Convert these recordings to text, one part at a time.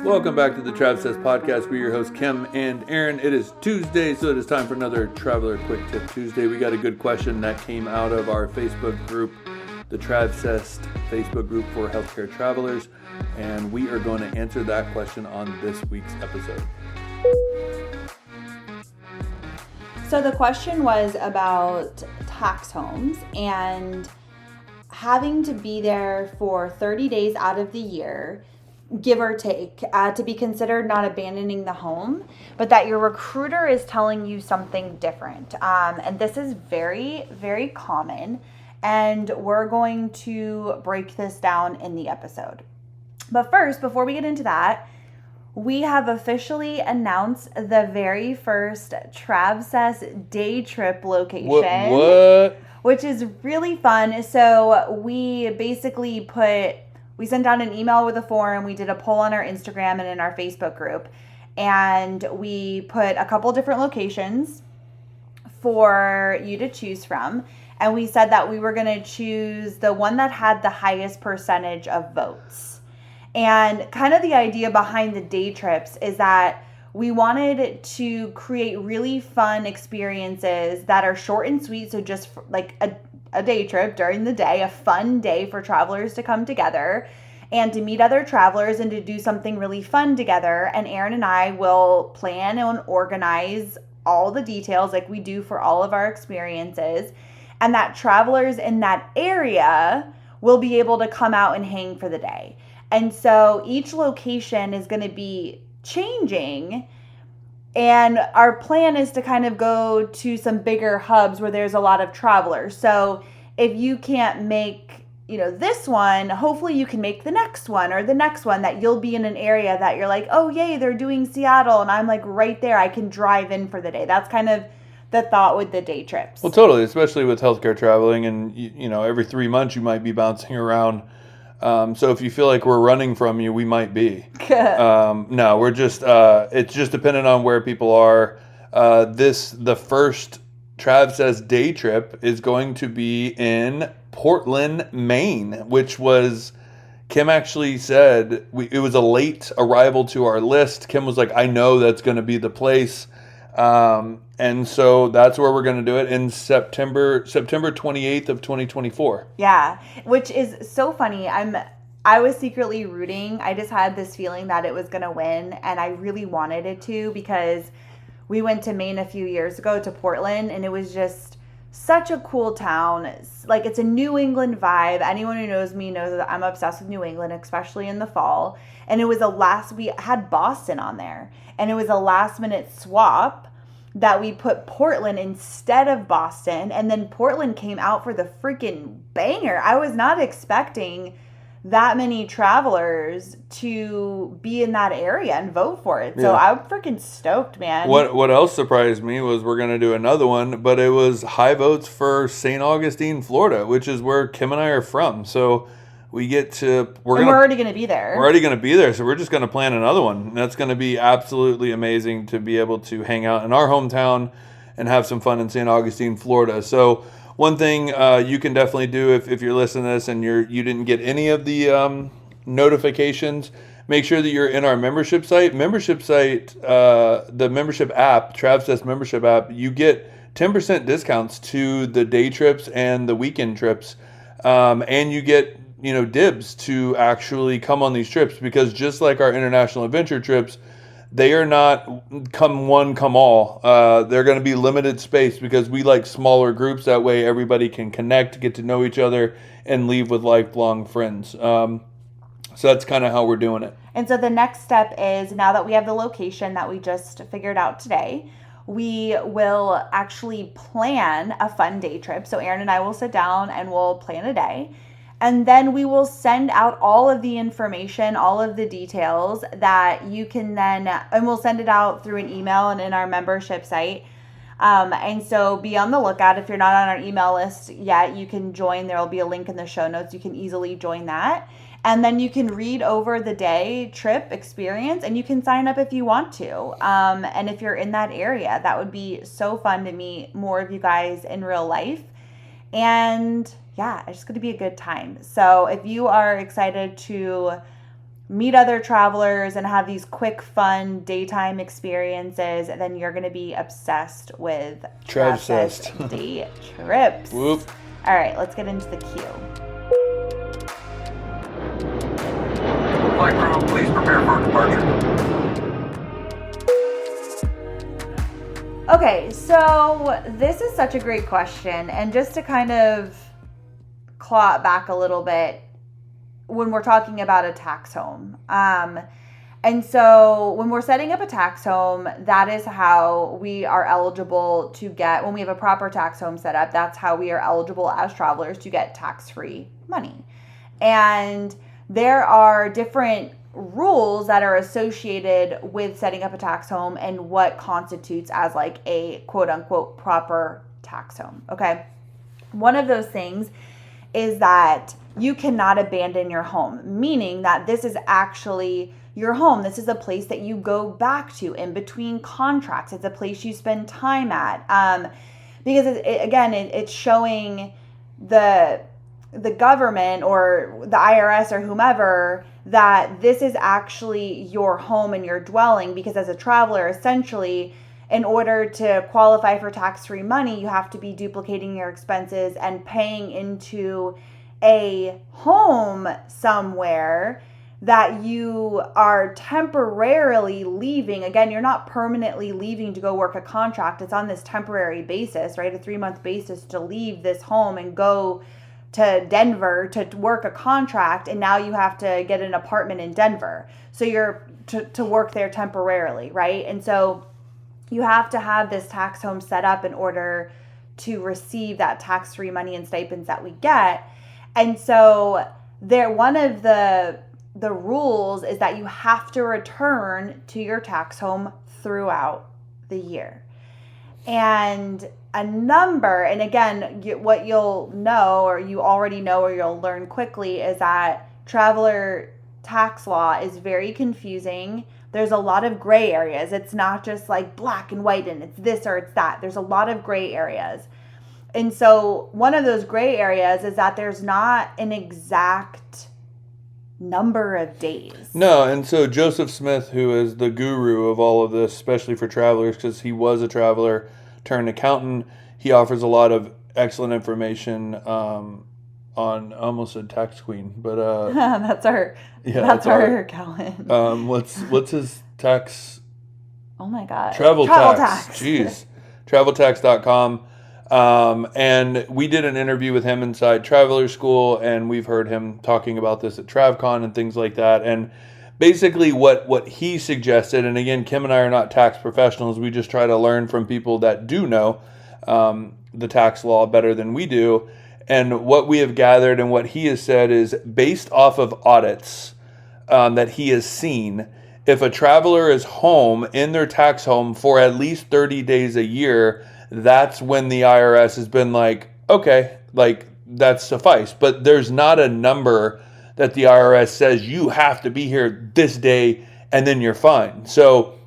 Welcome back to the Travsessed podcast. We're your hosts, Kim and Aaron. It is Tuesday, so it is time for another Traveler Quick Tip Tuesday. We got a good question that came out of our Facebook group, the Travsessed Facebook group for healthcare travelers, and we are going to answer that question on this week's episode. So the question was about tax homes and having to be there for 30 days out of the year, give or take, to be considered not abandoning the home, but that your recruiter is telling you something different. And this is very, very common. And we're going to break this down in the episode. But first, before we get into that, we have officially announced the very first Travsessed day trip location. What? Which is really fun. So we basically we sent out an email with a form. We did a poll on our Instagram and in our Facebook group. And we put a couple different locations for you to choose from. And we said that we were going to choose the one that had the highest percentage of votes. And kind of the idea behind the day trips is that we wanted to create really fun experiences that are short and sweet. So just like a day trip during the day, a fun day for travelers to come together and to meet other travelers and to do something really fun together. And Aaron and I will plan and organize all the details like we do for all of our experiences. And that travelers in that area will be able to come out and hang for the day. And so each location is going to be changing. And our plan is to kind of go to some bigger hubs where there's a lot of travelers. So if you can't make, this one, hopefully you can make the next one or the next one, that you'll be in an area that you're like, oh, yay, they're doing Seattle. And I'm like right there. I can drive in for the day. That's kind of the thought with the day trips. Well, totally, especially with healthcare traveling. And, every 3 months you might be bouncing around. So if you feel like we're running from you, we might be. No, we're just, it's just dependent on where people are. The first Travsessed day trip is going to be in Portland, Maine, which was, Kim actually said, it was a late arrival to our list. Kim was like, I know that's going to be the place. And so that's where we're going to do it in September 28th of 2024. Yeah, which is so funny. I was secretly rooting. I just had this feeling that it was going to win, and I really wanted it to, because we went to Maine a few years ago to Portland, and it was just such a cool town. It's a New England vibe. Anyone who knows me knows that I'm obsessed with New England, especially in the fall. And it was we had Boston on there, and it was a last minute swap that we put Portland instead of Boston, and then Portland came out for the freaking banger. I was not expecting that many travelers to be in that area and vote for it. So I'm freaking stoked, man. What else surprised me was we're going to do another one, but it was high votes for St. Augustine, Florida, which is where Kim and I are from. So we get to... We're already going to be there. We're already going to be there, so we're just going to plan another one. And that's going to be absolutely amazing to be able to hang out in our hometown and have some fun in St. Augustine, Florida. So one thing you can definitely do if you're listening to this and you didn't get any of the notifications, make sure that you're in our membership site. The membership app, Travsessed membership app, you get 10% discounts to the day trips and the weekend trips. And you get dibs to actually come on these trips, because just like our international adventure trips, they are not come one, come all. They're going to be limited space, because we like smaller groups. That way everybody can connect, get to know each other, and leave with lifelong friends. So that's kind of how we're doing it. And so the next step is, now that we have the location that we just figured out today, we will actually plan a fun day trip. So Aaron and I will sit down and we'll plan a day. And then we will send out all of the information, all of the details that you can then, and we'll send it out through an email and in our membership site. And so be on the lookout. If you're not on our email list yet, you can join. There will be a link in the show notes. You can easily join that. And then you can read over the day trip experience, and you can sign up if you want to. And if you're in that area, that would be so fun to meet more of you guys in real life. And yeah, it's just going to be a good time. So if you are excited to meet other travelers and have these quick, fun daytime experiences, then you're going to be obsessed with Travsessed day trips. Whoop. All right, let's get into the queue. Flight crew, please prepare for departure. Okay, so this is such a great question. And just to kind of claw it back a little bit, when we're talking about a tax home. And so when we're setting up a tax home, that is how we are eligible to get, when we have a proper tax home set up, that's how we are eligible as travelers to get tax-free money. And there are different rules that are associated with setting up a tax home and what constitutes as like a quote unquote proper tax home. Okay. One of those things is that you cannot abandon your home, meaning that this is actually your home. This is a place that you go back to in between contracts. It's a place you spend time at. Because it's showing the government or the IRS or whomever that this is actually your home and your dwelling, because as a traveler, essentially, in order to qualify for tax-free money, you have to be duplicating your expenses and paying into a home somewhere that you are temporarily leaving. Again, you're not permanently leaving to go work a contract. It's on this temporary basis, right? A 3-month basis to leave this home and go to Denver to work a contract, and now you have to get an apartment in Denver. So you're to work there temporarily, right? And so you have to have this tax home set up in order to receive that tax-free money and stipends that we get. And so one of the rules is that you have to return to your tax home throughout the year. And and again, what you'll know, or you already know, or you'll learn quickly, is that traveler tax law is very confusing. There's a lot of gray areas. It's not just like black and white and it's this or it's that. There's a lot of gray areas. And so one of those gray areas is that there's not an exact number of days. No, and so Joseph Smith, who is the guru of all of this, especially for travelers, because he was a traveler turned accountant, he offers a lot of excellent information on, I almost said tax queen, but that's our accountant. What's his tax? Oh my God. Travel tax. Jeez. Traveltax.com. And we did an interview with him inside Traveler School, and we've heard him talking about this at TravCon and things like that. And basically what he suggested, and again, Kim and I are not tax professionals. We just try to learn from people that do know the tax law better than we do. And what we have gathered and what he has said is, based off of audits that he has seen, if a traveler is home in their tax home for at least 30 days a year, that's when the IRS has been like, okay, like that's suffice. But there's not a number that the IRS says you have to be here this day and then you're fine. So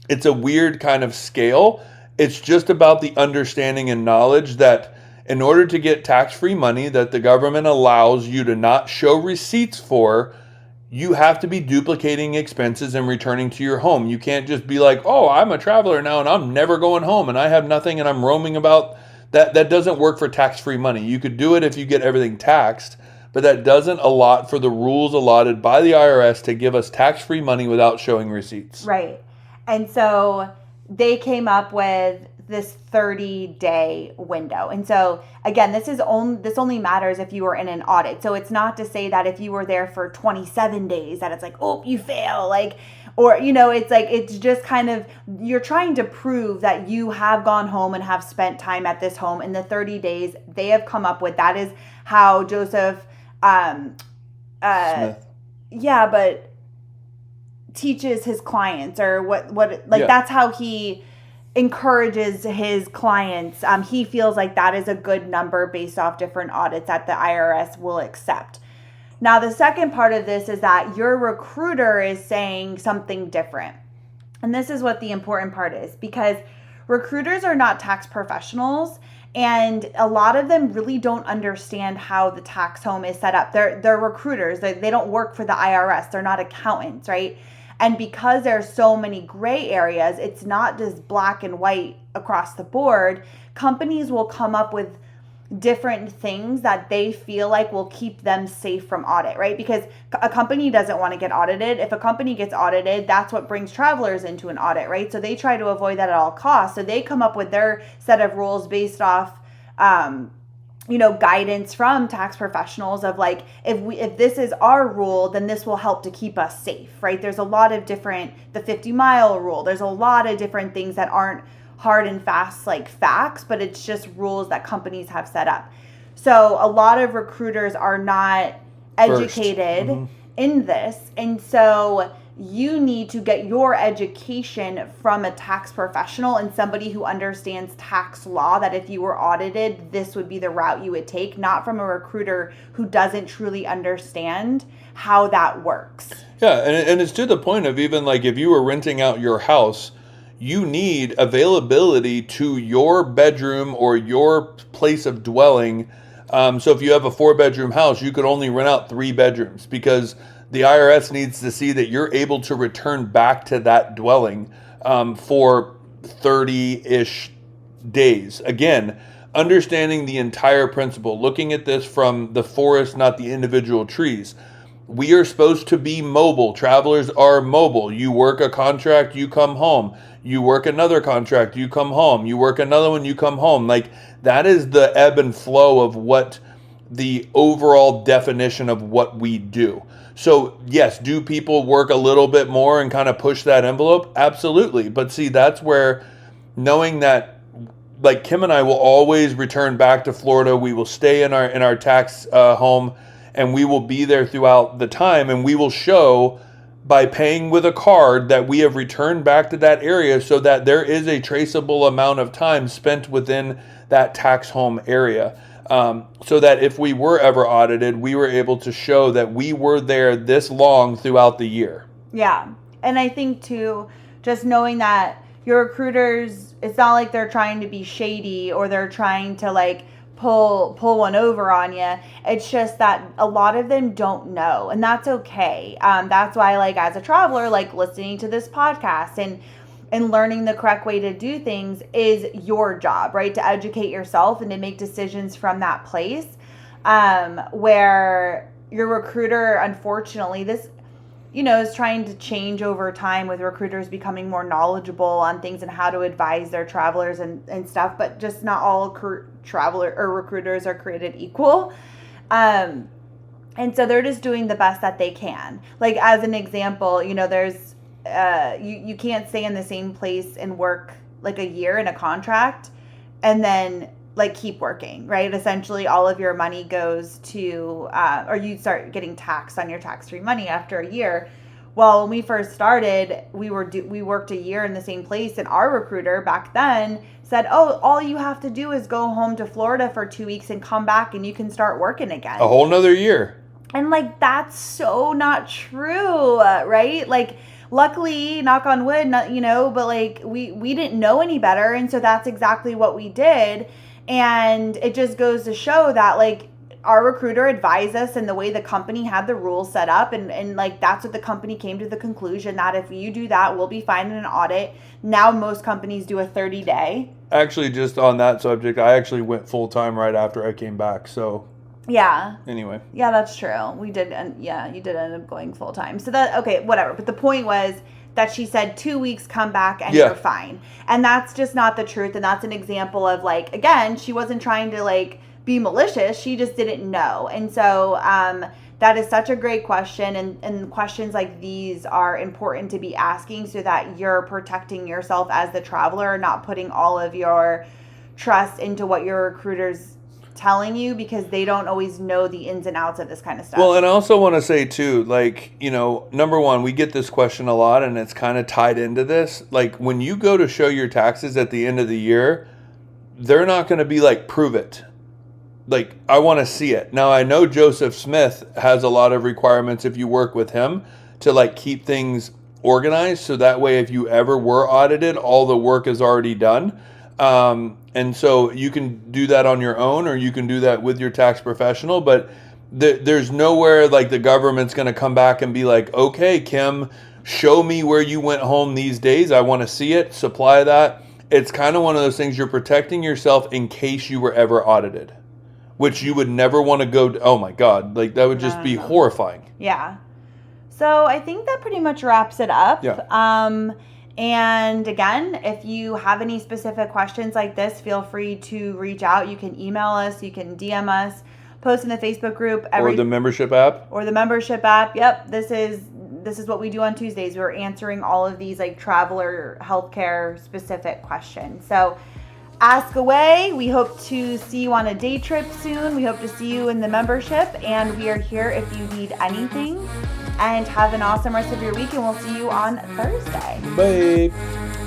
it's a weird kind of scale. It's just about the understanding and knowledge that in order to get tax-free money that the government allows you to not show receipts for, you have to be duplicating expenses and returning to your home. You can't just be like, oh, I'm a traveler now and I'm never going home and I have nothing and I'm roaming about. That doesn't work for tax-free money. You could do it if you get everything taxed, but that doesn't allot for the rules allotted by the IRS to give us tax-free money without showing receipts. Right. And so they came up with this 30-day window. And so again, this only matters if you were in an audit. So it's not to say that if you were there for 27 days that it's like, oh, you fail, like, or, it's like, it's just kind of, you're trying to prove that you have gone home and have spent time at this home in the 30 days they have come up with. That is how Joseph, Smith. Yeah, but teaches his clients, or that's how he encourages his clients. He feels like that is a good number based off different audits that the IRS will accept. Now, the second part of this is that your recruiter is saying something different. And this is what the important part is, because recruiters are not tax professionals. And a lot of them really don't understand how the tax home is set up. They're recruiters. They don't work for the IRS. They're not accountants, right? And because there's so many gray areas, it's not just black and white across the board. Companies will come up with different things that they feel like will keep them safe from audit, right? Because a company doesn't want to get audited. If a company gets audited, that's what brings travelers into an audit, right? So they try to avoid that at all costs. So they come up with their set of rules based off guidance from tax professionals of like, if this is our rule, then this will help to keep us safe, right? There's a lot of different, the 50-mile rule, there's a lot of different things that aren't hard and fast like facts, but it's just rules that companies have set up. So a lot of recruiters are not educated in this. And so you need to get your education from a tax professional and somebody who understands tax law, that if you were audited, this would be the route you would take, not from a recruiter who doesn't truly understand how that works. Yeah, and it's to the point of even like if you were renting out your house, you need availability to your bedroom or your place of dwelling. So if you have a 4-bedroom house, you could only rent out 3 bedrooms because the IRS needs to see that you're able to return back to that dwelling for 30-ish days. Again, understanding the entire principle, looking at this from the forest, not the individual trees. We are supposed to be mobile. Travelers are mobile. You work a contract, you come home. You work another contract, you come home. You work another one, you come home. Like, that is the ebb and flow of what the overall definition of what we do. So, yes, do people work a little bit more and kind of push that envelope? Absolutely. But see, that's where knowing that, like, Kim and I will always return back to Florida. We will stay in our tax home, and we will be there throughout the time, and we will show by paying with a card that we have returned back to that area so that there is a traceable amount of time spent within that tax home area. So that if we were ever audited, we were able to show that we were there this long throughout the year. Yeah. And I think too, just knowing that your recruiters, it's not like they're trying to be shady or they're trying to like pull one over on you. It's just that a lot of them don't know, and that's okay. That's why, like, as a traveler, like, listening to this podcast and learning the correct way to do things is your job, right? To educate yourself and to make decisions from that place. Where your recruiter, unfortunately, this, is trying to change over time with recruiters becoming more knowledgeable on things and how to advise their travelers and stuff, but just not all traveler or recruiters are created equal. And so they're just doing the best that they can. Like, as an example, there's, you can't stay in the same place and work like a year in a contract and then like keep working, right? Essentially all of your money goes to, or you start getting taxed on your tax-free money after a year. Well, when we first started, we worked a year in the same place, and our recruiter back then said, oh, all you have to do is go home to Florida for 2 weeks and come back and you can start working again. A whole nother year. And like, that's so not true, right? Like, luckily, knock on wood, but like we didn't know any better. And so that's exactly what we did. And it just goes to show that like our recruiter advised us and the way the company had the rules set up. And like, that's what the company came to the conclusion that if you do that, we'll be fine in an audit. Now, most companies do a 30-day. Actually, just on that subject, I actually went full time right after I came back. So yeah. Anyway. Yeah, that's true. We did. And yeah, you did end up going full time. So that, okay, whatever. But the point was that she said 2 weeks, come back and you're fine. And that's just not the truth. And that's an example of like, again, she wasn't trying to like be malicious. She just didn't know. And so that is such a great question. And questions like these are important to be asking so that you're protecting yourself as the traveler, not putting all of your trust into what your recruiter's telling you, because they don't always know the ins and outs of this kind of stuff. Well, and I also want to say too, like, number one, we get this question a lot and it's kind of tied into this. Like, when you go to show your taxes at the end of the year, they're not going to be like, prove it. Like, I want to see it. Now, I know Joseph Smith has a lot of requirements if you work with him to like keep things organized. So that way, if you ever were audited, all the work is already done. And so you can do that on your own, or you can do that with your tax professional, but there's nowhere like the government's going to come back and be like, okay, Kim, show me where you went home these days. I want to see it. Supply that. It's kind of one of those things, you're protecting yourself in case you were ever audited, which you would never want to go to. Oh my God. Like that would just be horrifying. Yeah. So I think that pretty much wraps it up. Yeah. And again, if you have any specific questions like this, feel free to reach out. You can email us, you can DM us, post in the Facebook group. Or the membership app. Yep. This is what we do on Tuesdays. We're answering all of these like traveler healthcare specific questions. So ask away. We hope to see you on a day trip soon. We hope to see you in the membership, and we are here if you need anything. And have an awesome rest of your week, and we'll see you on Thursday. Bye.